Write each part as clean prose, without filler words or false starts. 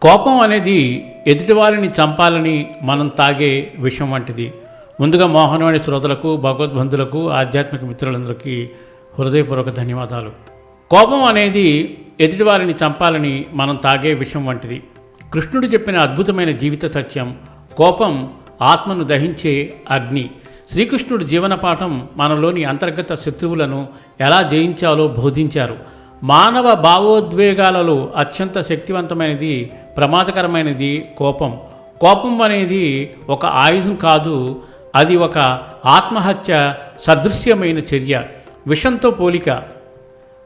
కోపం అనేది ఎదుటివారిని చంపాలని మనం తాగే విషం వంటిది. ముందుగా మోహనవాణి శ్రోతలకు, భగవద్బంధులకు, ఆధ్యాత్మిక మిత్రులందరికీ హృదయపూర్వక ధన్యవాదాలు. కోపం అనేది ఎదుటివారిని చంపాలని మనం తాగే విషం వంటిది. కృష్ణుడు చెప్పిన అద్భుతమైన జీవిత సత్యం. కోపం ఆత్మను దహించే అగ్ని. శ్రీకృష్ణుడు జీవన పాఠం మనలోని అంతర్గత శత్రువులను ఎలా జయించాలో బోధించారు. మానవ భావోద్వేగాలలో అత్యంత శక్తివంతమైనది, ప్రమాదకరమైనది కోపం. కోపం అనేది ఒక ఆయుధం కాదు, అది ఒక ఆత్మహత్య సదృశ్యమైన చర్య, విషంతో పోలిక.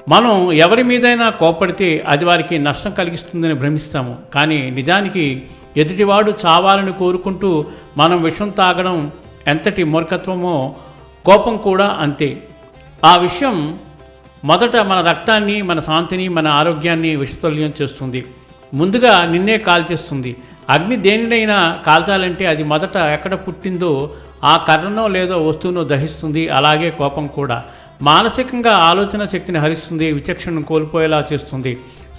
మనం ఎవరి మీదైనా కోపడితే అది వారికి నష్టం కలిగిస్తుందని భ్రమిస్తాము. కానీ నిజానికి ఎదుటివాడు చావాలని కోరుకుంటూ మనం విషం తాగడం ఎంతటి మూర్ఖత్వమో కోపం కూడా అంతే. ఆ విషయం మొదట మన రక్తాన్ని, మన శాంతిని, మన ఆరోగ్యాన్ని విషతుల్యం చేస్తుంది. ముందుగా నిన్నే కాల్చేస్తుంది. అగ్ని దేనినైనా కాల్చాలంటే అది మొదట ఎక్కడ పుట్టిందో ఆ కర్రనో లేదో వస్తువునో దహిస్తుంది. అలాగే కోపం కూడా మానసికంగా ఆలోచన శక్తిని హరిస్తుంది, విచక్షణను కోల్పోయేలా చేస్తుంది.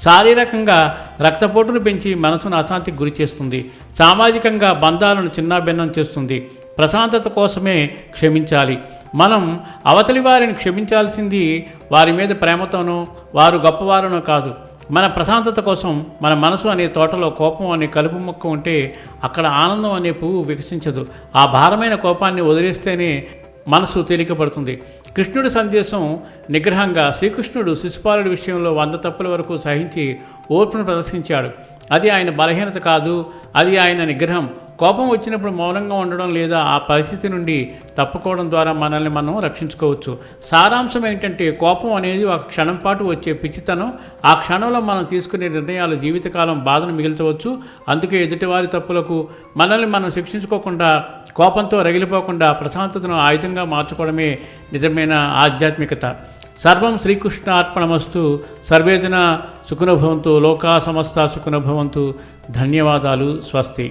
శారీరకంగా రక్తపోటును పెంచి మనసును అశాంతికి గురి చేస్తుంది. సామాజికంగా బంధాలను చిన్నాభిన్నం చేస్తుంది. ప్రశాంతత కోసమే క్షమించాలి. మనం అవతలి వారిని క్షమించాల్సింది వారి మీద ప్రేమతోనో, వారు గొప్పవారనో కాదు. మన ప్రశాంతత కోసం మన మనసు అనే తోటలో కోపం అనే కలుపు మొక్క ఉంటే అక్కడ ఆనందం అనే పువ్వు వికసించదు. ఆ భారమైన కోపాన్ని వదిలేస్తేనే మనసు తేలికపడుతుంది. కృష్ణుడి సందేశం నిగ్రహంగా. శ్రీకృష్ణుడు శిశుపాలుడి విషయంలో 100 తప్పుల వరకు సహించి ఓర్పును ప్రదర్శించాడు. అది ఆయన బలహీనత కాదు, అది ఆయన నిగ్రహం. కోపం వచ్చినప్పుడు మౌనంగా ఉండడం లేదా ఆ పరిస్థితి నుండి తప్పుకోవడం ద్వారా మనల్ని మనం రక్షించుకోవచ్చు. సారాంశం ఏంటంటే కోపం అనేది ఒక క్షణం పాటు వచ్చే పిచ్చితనం. ఆ క్షణంలో మనం తీసుకునే నిర్ణయాలు జీవితకాలం బాధను మిగిల్చవచ్చు. అందుకే ఎదుటివారి తప్పులకు మనల్ని మనం శిక్షించుకోకుండా, కోపంతో రగిలిపోకుండా ప్రశాంతతను ఆయుధంగా మార్చుకోవడమే నిజమైన ఆధ్యాత్మికత. సర్వం శ్రీకృష్ణ అర్పణమస్తు. సర్వేజన సుఖినో భవంతు. లోకా సమస్త సుఖినో భవంతు. ధన్యవాదాలు. స్వస్తి.